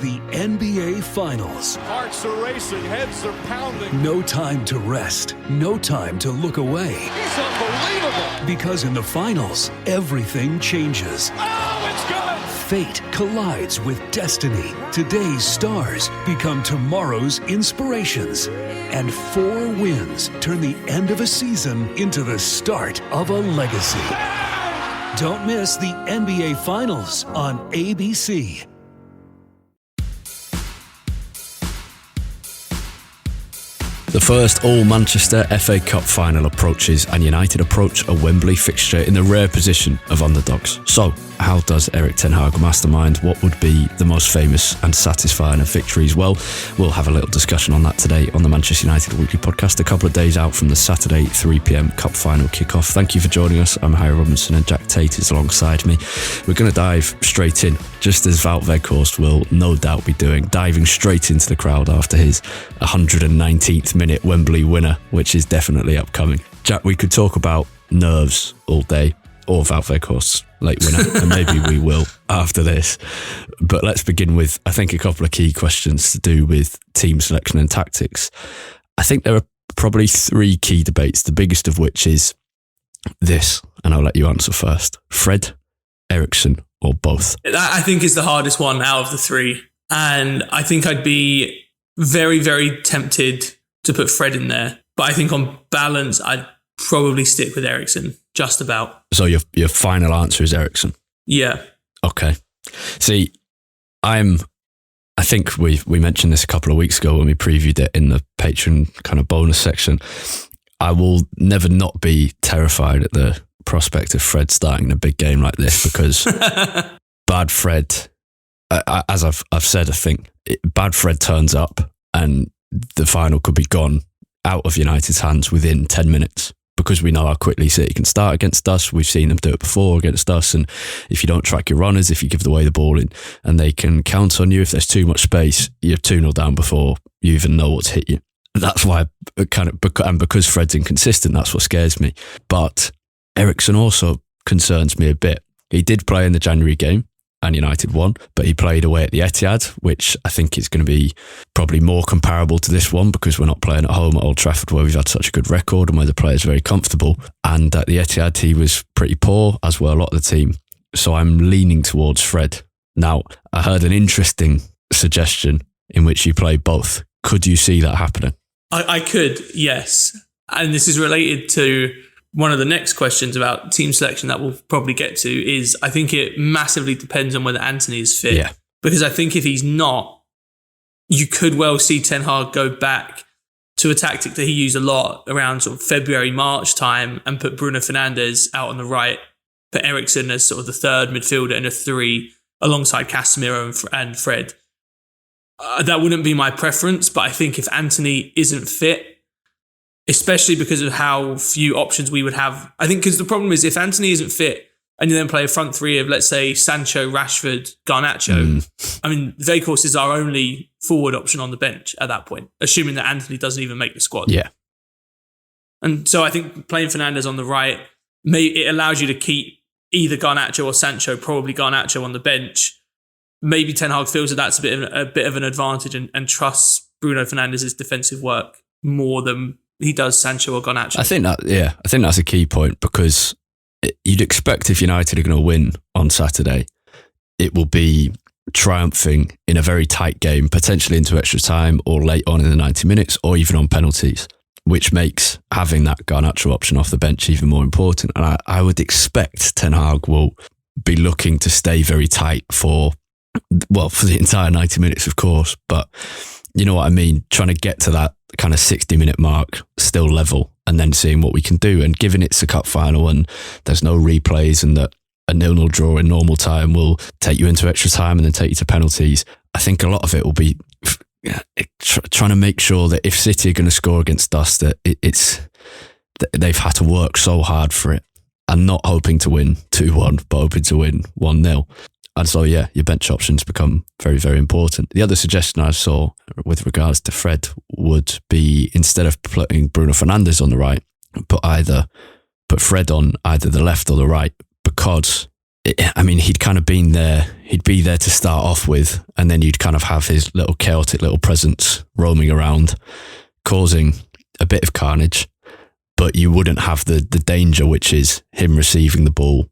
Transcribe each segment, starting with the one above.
the NBA Finals. Hearts are racing, heads are pounding. No time to rest, no time to look away. He's unbelievable. Because in the finals, everything changes. Oh, it's good. Fate collides with destiny. Today's stars become tomorrow's inspirations. And 4 wins turn the end of a season into the start of a legacy. Don't miss the NBA Finals on ABC. The first all-Manchester FA Cup final approaches, and United approach a Wembley fixture in the rare position of underdogs. So, how does Erik Ten Hag mastermind what would be the most famous and satisfying of victories? Well, we'll have a little discussion on that today on the Manchester United Weekly Podcast, a couple of days out from the Saturday 3 p.m. Cup final kickoff. Thank you for joining us. I'm Harry Robinson and Jack Tait is alongside me. We're going to dive straight in, just as Wout Weghorst will no doubt be doing, diving straight into the crowd after his 119th minute Wembley winner, which is definitely upcoming. Jack, we could talk about nerves all day, or Wout Weghorst's late winner, and maybe we will after this. But let's begin with, I think, a couple of key questions to do with team selection and tactics. I think there are probably 3 key debates, the biggest of which is this, and I'll let you answer first. Fred, Eriksen, or both? That, I think, is the hardest one out of the 3. And I think I'd be very, very tempted to put Fred in there. But I think on balance, I'd probably stick with Eriksen, just about. So your final answer is Eriksen? Yeah. Okay. See, I think we mentioned this a couple of weeks ago when we previewed it in the Patreon kind of bonus section. I will never not be terrified at the prospect of Fred starting in a big game like this, because bad Fred, as I've said, I think bad Fred turns up and the final could be gone out of United's hands within 10 minutes, because we know how quickly City can start against us. We've seen them do it before against us. And if you don't track your runners, if you give away the ball in and they can count on you, if there's too much space, you're 2-0 down before you even know what's hit you. That's why and because Fred's inconsistent, that's what scares me. But Eriksen also concerns me a bit. He did play in the January game and United won, but he played away at the Etihad, which I think is going to be probably more comparable to this one, because we're not playing at home at Old Trafford, where we've had such a good record and where the players are very comfortable. And at the Etihad, he was pretty poor, as were a lot of the team. So I'm leaning towards Fred. Now, I heard an interesting suggestion in which you play both. Could you see that happening? I could, yes. And this is related to one of the next questions about team selection that we'll probably get to. Is I think it massively depends on whether Antony is fit. Yeah. Because I think if he's not, you could well see Ten Hag go back to a tactic that he used a lot around sort of February, March time, and put Bruno Fernandes out on the right, put Eriksen as sort of the third midfielder and a 3 alongside Casemiro and Fred. That wouldn't be my preference, but I think if Antony isn't fit, especially because of how few options we would have, I think, because the problem is if Antony isn't fit and you then play a front 3 of, let's say, Sancho, Rashford, Garnacho, I mean, Weghorst is our only forward option on the bench at that point, assuming that Antony doesn't even make the squad. Yeah. And so I think playing Fernandes on the right, it allows you to keep either Garnacho or Sancho, probably Garnacho, on the bench. Maybe Ten Hag feels that that's a bit of an advantage and trusts Bruno Fernandes' defensive work more than he does Sancho or Garnacho. I think that's a key point, because you'd expect if United are going to win on Saturday, it will be triumphing in a very tight game, potentially into extra time or late on in the 90 minutes or even on penalties, which makes having that Garnacho option off the bench even more important. And I would expect Ten Hag will be looking to stay very tight for the entire 90 minutes, of course, but you know what I mean? Trying to get to that kind of 60-minute mark still level, and then seeing what we can do. And given it's a cup final and there's no replays, and that a 0-0 draw in normal time will take you into extra time and then take you to penalties, I think a lot of it will be trying to make sure that if City are going to score against us, that they've had to work so hard for it, and not hoping to win 2-1, but hoping to win 1-0. And so, yeah, your bench options become very, very important. The other suggestion I saw with regards to Fred would be, instead of putting Bruno Fernandes on the right, put Fred on either the left or the right, because he'd kind of been there. He'd be there to start off with, and then you'd kind of have his little chaotic little presence roaming around, causing a bit of carnage. But you wouldn't have the danger, which is him receiving the ball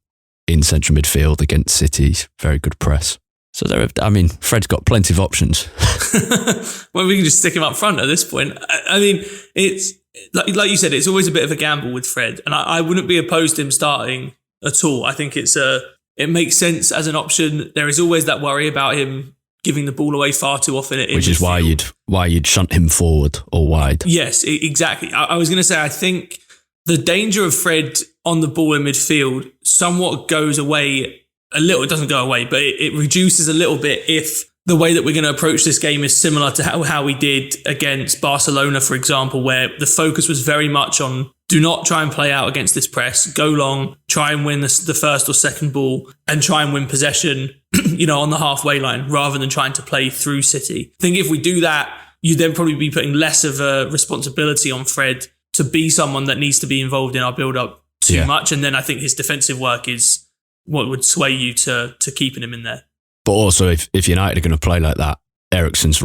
in central midfield against City's very good press. So Fred's got plenty of options. Well, we can just stick him up front at this point. It's like you said, it's always a bit of a gamble with Fred, and I wouldn't be opposed to him starting at all. I think it makes sense as an option. There is always that worry about him giving the ball away far too often. Which is why you'd shunt him forward or wide. Yes, exactly. I was going to say, I think the danger of Fred on the ball in midfield somewhat goes away a little. It doesn't go away, but it reduces a little bit if the way that we're going to approach this game is similar to how we did against Barcelona, for example, where the focus was very much on do not try and play out against this press, go long, try and win the first or second ball, and try and win possession, on the halfway line rather than trying to play through City. I think if we do that, you'd then probably be putting less of a responsibility on Fred to be someone that needs to be involved in our build-up too much. And then I think his defensive work is what would sway you to keeping him in there. But also, if United are going to play like that, Eriksen's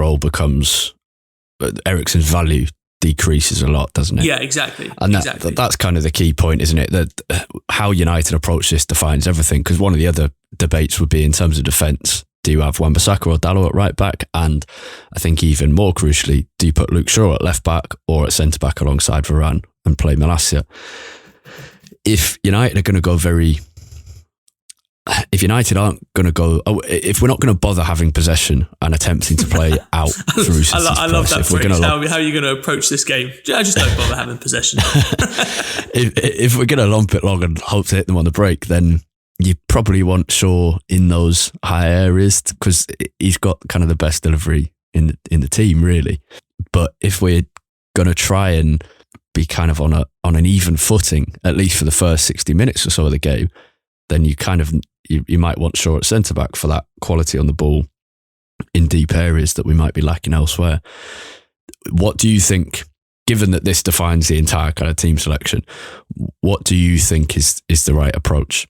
value decreases a lot, doesn't it? Yeah, exactly. And that's kind of the key point, isn't it? That how United approach this defines everything. Because one of the other debates would be in terms of defence, do you have Wan-Bissaka or Dalot at right back? And I think even more crucially, do you put Luke Shaw at left back or at centre back alongside Varane and play Malacia? If United are going to go if United aren't going to go, if we're not going to bother having possession and attempting to play out through City's I love that phrase. How are you going to approach this game? I just don't bother having possession. if we're going to lump it long and hope to hit them on the break, then you probably want Shaw in those high areas because he's got kind of the best delivery in the team, really. But if we're going to try and be kind of on an even footing, at least for the first 60 minutes or so of the game, then you might want Shaw at centre back for that quality on the ball in deep areas that we might be lacking elsewhere. What do you think, given that this defines the entire kind of team selection, what do you think is the right approach?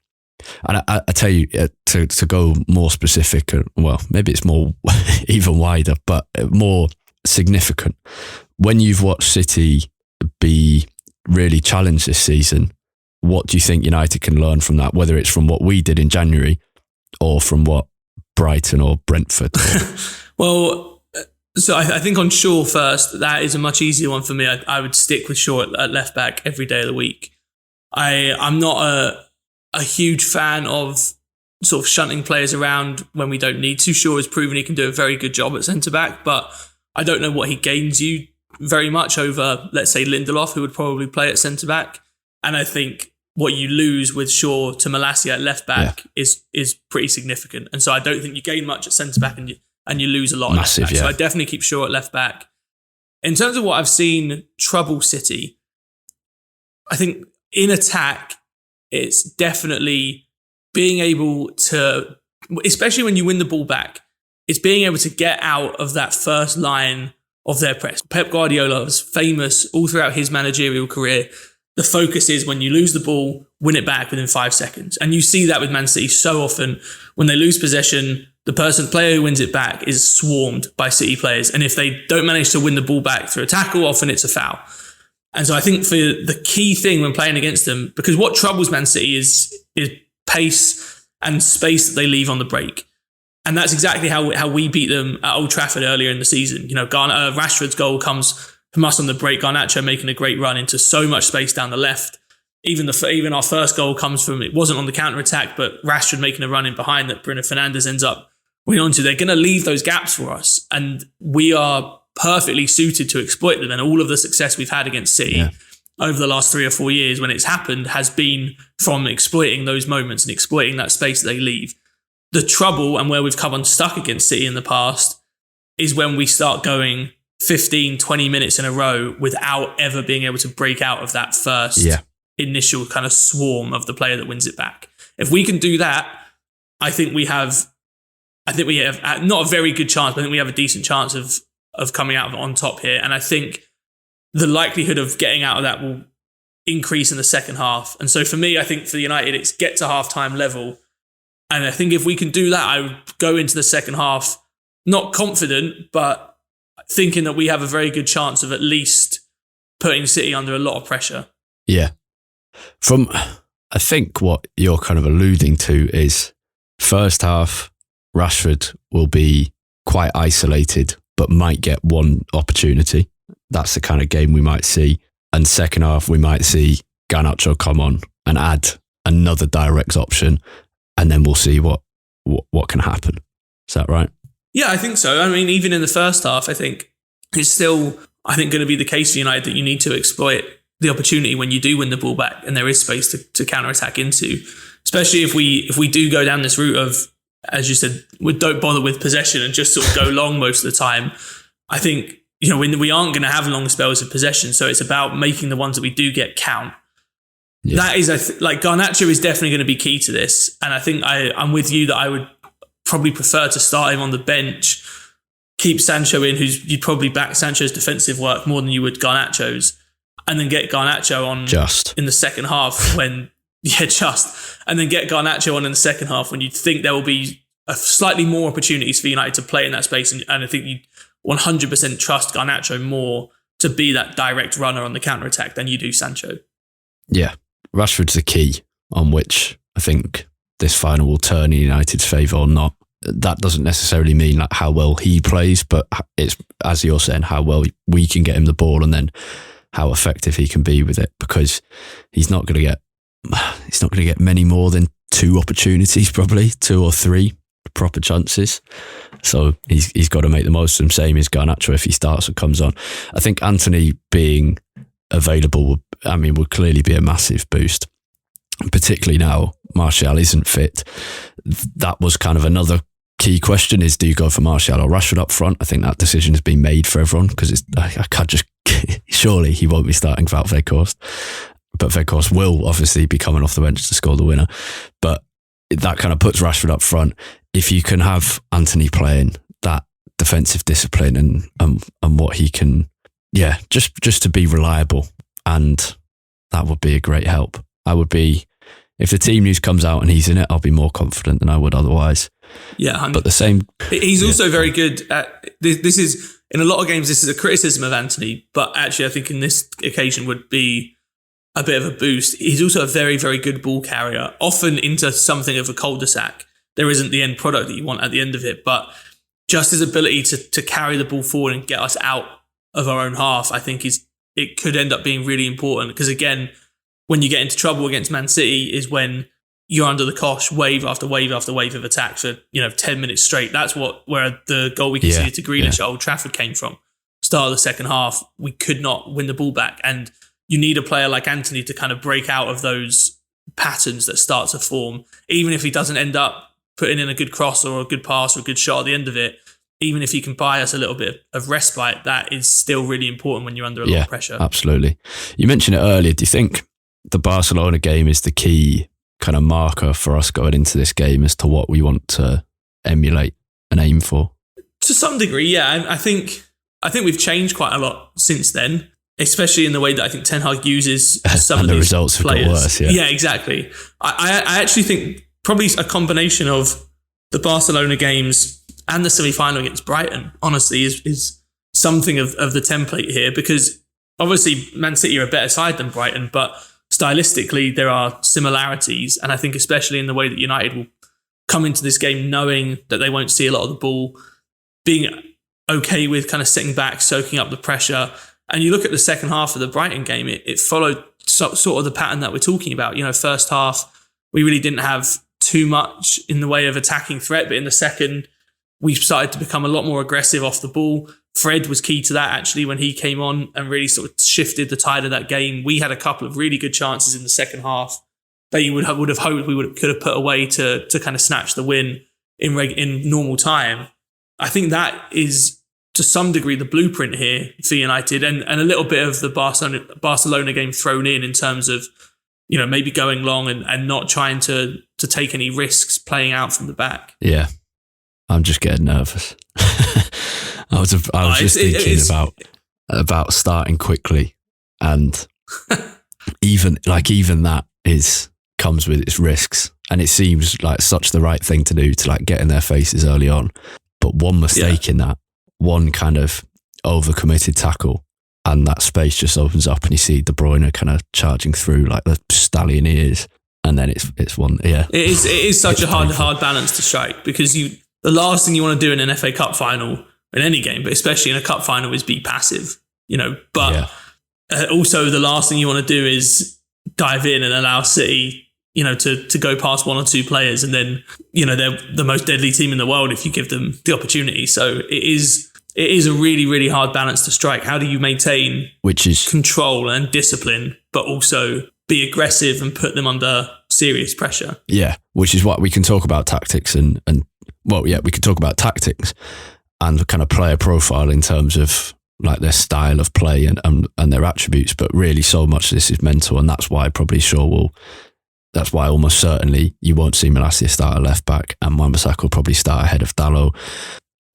And I tell you, to go more specific, well, maybe it's more even wider, but more significant. When you've watched City be really challenged this season, what do you think United can learn from that, whether it's from what we did in January or from what Brighton or Brentford? Well, so I think on Shaw first, that is a much easier one for me. I would stick with Shaw at left back every day of the week. I'm not a huge fan of sort of shunting players around when we don't need to. Shaw has proven he can do a very good job at centre back, but I don't know what he gains you very much over, let's say, Lindelof, who would probably play at centre back. And I think what you lose with Shaw to Malacia at left back is pretty significant. And so I don't think you gain much at centre back and you lose a lot. Massive, at left back. So I definitely keep Shaw at left back. In terms of what I've seen trouble City, I think in attack, it's definitely being able to, especially when you win the ball back, it's being able to get out of that first line of their press. Pep Guardiola was famous all throughout his managerial career. The focus is when you lose the ball, win it back within 5 seconds. And you see that with Man City so often. When they lose possession, the player who wins it back is swarmed by City players. And if they don't manage to win the ball back through a tackle, often it's a foul. And so I think for the key thing when playing against them, because what troubles Man City is pace and space that they leave on the break. And that's exactly how we beat them at Old Trafford earlier in the season. Rashford's goal comes from us on the break. Garnacho making a great run into so much space down the left. Even our first goal comes from, it wasn't on the counter-attack, but Rashford making a run in behind that Bruno Fernandes ends up winning onto. They're going to leave those gaps for us. And we are perfectly suited to exploit them. And all of the success we've had against City over the last 3 or 4 years when it's happened has been from exploiting those moments and exploiting that space that they leave. The trouble and where we've come unstuck against City in the past is when we start going 15, 20 minutes in a row without ever being able to break out of that first initial kind of swarm of the player that wins it back. If we can do that, I think we have not a very good chance, but I think we have a decent chance of coming out on top here. And I think the likelihood of getting out of that will increase in the second half. And so for me, I think for United, it's get to half-time level And I think if we can do that, I would go into the second half not confident, but thinking that we have a very good chance of at least putting City under a lot of pressure. Yeah. I think what you're kind of alluding to is first half, Rashford will be quite isolated, but might get one opportunity. That's the kind of game we might see. And second half, we might see Garnacho come on and add another direct option, and then we'll see what can happen. Is that right? Yeah, I think so. I mean, even in the first half, I think it's still, going to be the case for United that you need to exploit the opportunity when you do win the ball back and there is space to counter-attack into, especially if we do go down this route of, as you said, we don't bother with possession and just sort of go long most of the time. I think, we aren't going to have long spells of possession, so it's about making the ones that we do get count. Yeah. That is, Garnacho is definitely going to be key to this, and I think I'm with you that I would probably prefer to start him on the bench, keep Sancho in, you'd probably back Sancho's defensive work more than you would Garnacho's, and then get Garnacho on in the second half and then get Garnacho on in the second half when you think there will be slightly more opportunities for United to play in that space, and I think you 100% trust Garnacho more to be that direct runner on the counter-attack than you do Sancho. Yeah, Rashford's the key on which I think this final will turn in United's favour or not. That doesn't necessarily mean like how well he plays, but it's, as you're saying, how well we can get him the ball and then how effective he can be with it, because he's not going to get many more than 2 opportunities, probably 2 or 3 proper chances. So he's got to make the most of them, same as Garnacho if he starts or comes on. I think Antony being available would clearly be a massive boost, particularly now Martial isn't fit. That was kind of another key question, is do you go for Martial or Rashford up front? I think that decision has been made for everyone, because I can't just surely he won't be starting without Weghorst, but Weghorst will obviously be coming off the bench to score the winner. But that kind of puts Rashford up front. If you can have Antony playing that defensive discipline and what he can, just to be reliable, and that would be a great help. If the team news comes out and he's in it, I'll be more confident than I would otherwise. Yeah, but the same. He's also very good at this. Is in a lot of games this is a criticism of Antony, but actually I think in this occasion would be a bit of a boost. He's also a very, very good ball carrier, often into something of a cul-de-sac. There isn't the end product that you want at the end of it, but just his ability to carry the ball forward and get us out of our own half, I think it could end up being really important, because again, when you get into trouble against Man City is when you're under the cosh wave after wave after wave of attacks for 10 minutes straight. That's where the goal we conceded to Grealish at Old Trafford came from. Start of the second half, we could not win the ball back, and you need a player like Antony to kind of break out of those patterns that start to form. Even if he doesn't end up putting in a good cross or a good pass or a good shot at the end of it, even if he can buy us a little bit of respite, that is still really important when you're under a lot of pressure. Absolutely. You mentioned it earlier. Do you think the Barcelona game is the key kind of marker for us going into this game as to what we want to emulate and aim for? To some degree, yeah. I think we've changed quite a lot since then, especially in the way that I think Ten Hag uses some of the these results players. Have got worse. Yeah, exactly. I actually think probably a combination of the Barcelona games and the semi-final against Brighton, honestly, is something of the template here, because obviously Man City are a better side than Brighton, but stylistically there are similarities, and I think especially in the way that United will come into this game knowing that they won't see a lot of the ball, being okay with kind of sitting back, soaking up the pressure. And you look at the second half of the Brighton game, it followed sort of the pattern that we're talking about. First half, we really didn't have too much in the way of attacking threat, but in the second, we started to become a lot more aggressive off the ball. Fred was key to that, actually, when he came on and really sort of shifted the tide of that game. We had a couple of really good chances in the second half that you would have hoped we could have put away to kind of snatch the win in normal time. I think that is, to some degree, the blueprint here for United, and a little bit of the Barcelona game thrown in terms of, maybe going long and not trying to take any risks playing out from the back. Yeah, I'm just getting nervous. I was just thinking about starting quickly, and even that is comes with its risks. And it seems like such the right thing to do to like get in their faces early on. But one mistake in that, one kind of overcommitted tackle, and that space just opens up and you see De Bruyne kind of charging through like the stallion he is. And then it's one, yeah. It is such a hard balance to strike, because the last thing you want to do in an FA Cup final, in any game, but especially in a cup final, is be passive, But also the last thing you want to do is dive in and allow City, to go past one or two players, and then, they're the most deadly team in the world if you give them the opportunity. So it is a really, really hard balance to strike. How do you maintain control and discipline, but also be aggressive and put them under serious pressure? Yeah, which is what we can talk about tactics we can talk about tactics and the kind of player profile in terms of like their style of play and their attributes, but really so much of this is mental, and that's why that's why almost certainly you won't see Malacia start at left back, and Wan-Bissaka will probably start ahead of Dalot,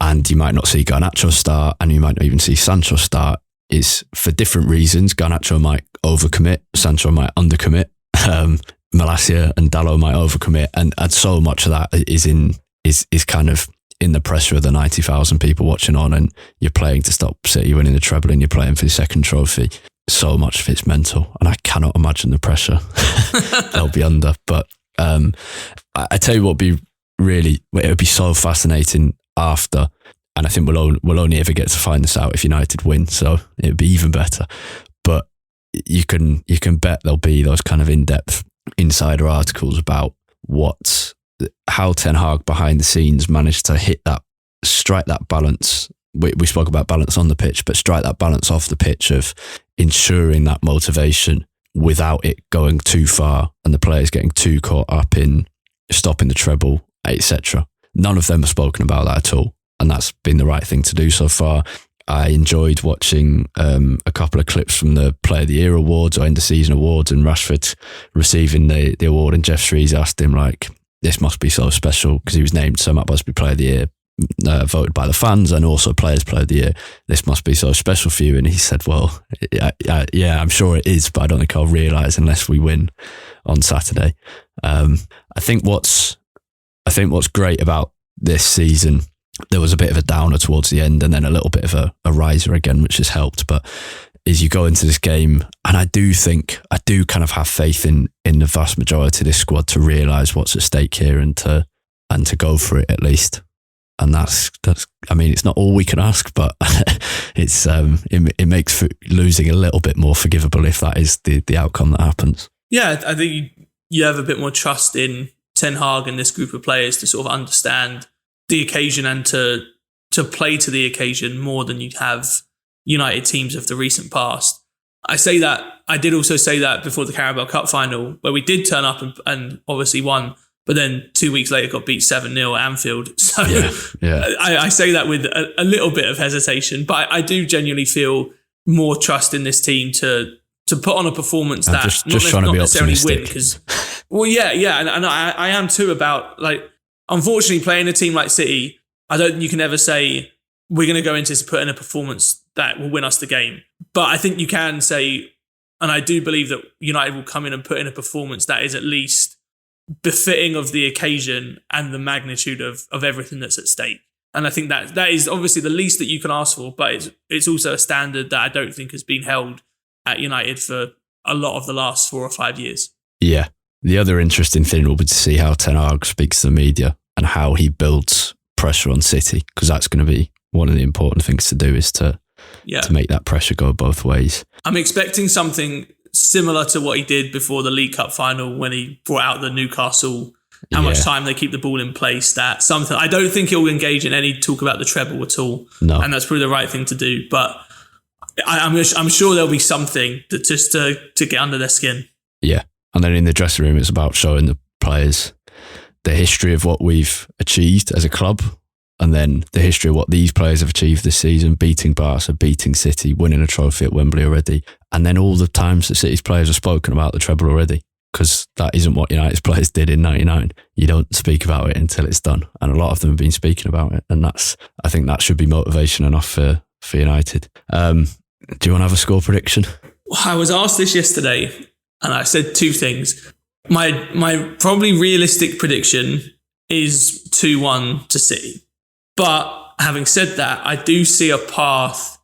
and you might not see Garnacho start, and you might not even see Sancho start. Is for different reasons. Garnacho might overcommit, Sancho might undercommit, Malacia and Dalot might overcommit, and so much of that is kind of in the pressure of the 90,000 people watching on, and you're playing to stop City winning the treble, and you're playing for the second trophy. So much of it's mental, and I cannot imagine the pressure they'll be under. But I tell you what it would be so fascinating after. And I think we'll only ever get to find this out if United win, so it'd be even better. But you can bet there'll be those kind of in-depth insider articles about how Ten Hag behind the scenes managed to strike that balance. We spoke about balance on the pitch, but strike that balance off the pitch of ensuring that motivation without it going too far and the players getting too caught up in stopping the treble, etc. None of them have spoken about that at all. And that's been the right thing to do so far. I enjoyed watching a couple of clips from the Player of the Year awards or end of season awards, and Rashford receiving the award, and Jeff Shrees asked him, like, this must be so special, because he was named so Matt Busby Player of the Year, voted by the fans and also Players Player of the Year. This must be so special for you. And he said, well, yeah, I'm sure it is, but I don't think I'll realise unless we win on Saturday. I think what's great about this season, there was a bit of a downer towards the end and then a little bit of a riser again, which has helped. But as you go into this game, and I do kind of have faith in the vast majority of this squad to realise what's at stake here and to go for it at least. And that's I mean, it's not all we can ask, but it makes losing a little bit more forgivable if that is the outcome that happens. Yeah, I think you have a bit more trust in Ten Hag and this group of players to sort of understand the occasion and to play to the occasion more than you'd have United teams of the recent past. I say that. I did also say that before the Carabao Cup final, where we did turn up and obviously won, but then 2 weeks later got beat 7-0 at Anfield. So yeah. I say that with a little bit of hesitation, but I do genuinely feel more trust in this team to put on a performance that just not necessarily win. Because, well, yeah, and I am too about, like, unfortunately playing a team like City, I don't think you can ever say we're going to go into this put in a performance that will win us the game. But I think you can say, and I do believe that United will come in and put in a performance that is at least befitting of the occasion and the magnitude of everything that's at stake. And I think that is obviously the least that you can ask for, but it's also a standard that I don't think has been held at United for a lot of the last 4 or 5 years. Yeah. The other interesting thing will be to see how Ten Hag speaks to the media and how he builds pressure on City, because that's going to be one of the important things to do, is to make that pressure go both ways. I'm expecting something similar to what he did before the League Cup final when he brought out the Newcastle, how much time they keep the ball in place. That's something. I don't think he'll engage in any talk about the treble at all. No. And that's probably the right thing to do. But I'm sure there'll be something that just to get under their skin. Yeah. And then in the dressing room, it's about showing the players the history of what we've achieved as a club, and then the history of what these players have achieved this season, beating Barca, beating City, winning a trophy at Wembley already. And then all the times that City's players have spoken about the treble already, because that isn't what United's players did in 99. You don't speak about it until it's done. And a lot of them have been speaking about it. And I think that should be motivation enough for United. Do you want to have a score prediction? I was asked this yesterday, and I said two things. My probably realistic prediction is 2-1 to City. But having said that, I do see a path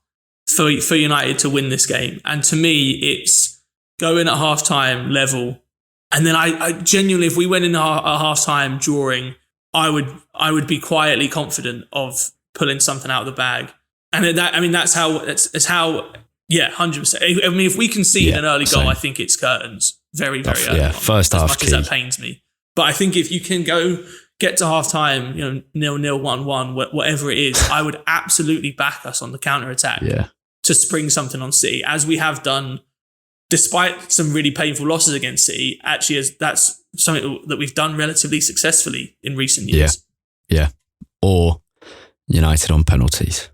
for United to win this game. And to me, it's go in at half-time level. And then I genuinely, if we went in at half-time drawing, I would be quietly confident of pulling something out of the bag. And that's how, 100%. I mean, if we concede an early goal, I think it's curtains very, very early on, first half as much as that pains me. But I think if you can get to half-time, 0-0, 1-1, whatever it is, I would absolutely back us on the counter-attack to spring something on City, as we have done, despite some really painful losses against City. Actually, that's something that we've done relatively successfully in recent years. Yeah. Or United on penalties.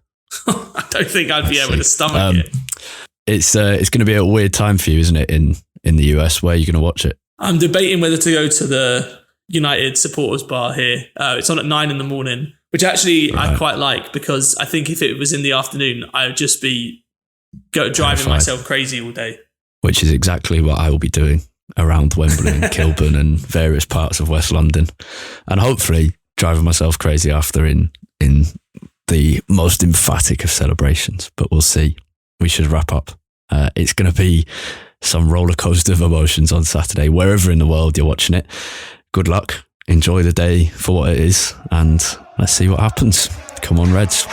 I don't think I'd be able to stomach it. It's going to be a weird time for you, isn't it, in the US? Where are you going to watch it? I'm debating whether to go to the United supporters bar here. It's on at 9 a.m, which actually I quite like, because I think if it was in the afternoon, I would just be driving myself crazy all day. Which is exactly what I will be doing around Wembley and Kilburn and various parts of West London, and hopefully driving myself crazy after in the most emphatic of celebrations. But we'll see. We should wrap up. It's going to be some roller coaster of emotions on Saturday, wherever in the world you're watching it. Good luck. Enjoy the day for what it is, and let's see what happens. Come on, Reds.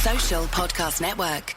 Social Podcast Network.